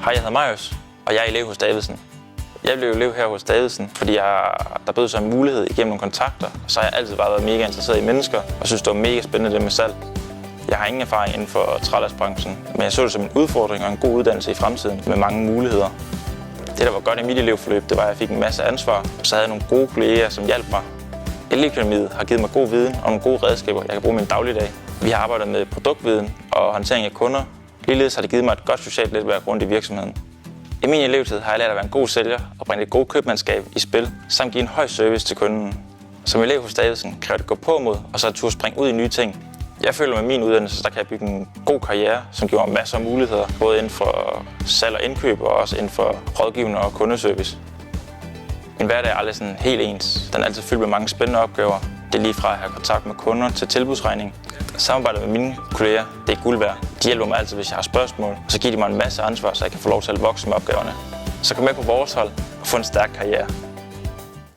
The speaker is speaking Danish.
Hej, jeg hedder Marius, og jeg er elev hos Davidsen. Jeg blev elev her hos Davidsen, fordi der bød sig en mulighed igennem nogle kontakter. Så har jeg altid bare været mega interesseret i mennesker, og synes, det var mega spændende det med salg. Jeg har ingen erfaring inden for trælasbranchen, men jeg så det som en udfordring og en god uddannelse i fremtiden med mange muligheder. Det, der var godt i mit elevforløb, det var, at jeg fik en masse ansvar, og så havde jeg nogle gode kolleger, som hjalp mig. Elevakademiet har givet mig god viden og nogle gode redskaber, jeg kan bruge min dagligdag. Vi har arbejdet med produktviden og håndtering af kunder. Ligeledes har det givet mig et godt socialt netværk rundt i virksomheden. I min elevtid har jeg lært at være en god sælger og bringe et godt købmandskab i spil, samt give en høj service til kunden. Som elev hos Davidsen kræver det gå på mod, og så at turde springe ud i nye ting. Jeg føler med min uddannelse, der kan jeg bygge en god karriere, som giver mig masser af muligheder, både inden for salg og indkøb, og også inden for rådgivning og kundeservice. Min hverdag er aldrig sådan helt ens. Den er altid fyldt med mange spændende opgaver. Det er lige fra at have kontakt med kunder til tilbudsregning. Samarbejdet med mine kolleger, det er guld værd. De hjælper mig altid, hvis jeg har spørgsmål, og så giver de mig en masse ansvar, så jeg kan få lov til at vokse med opgaverne. Så kom med på vores hold og få en stærk karriere.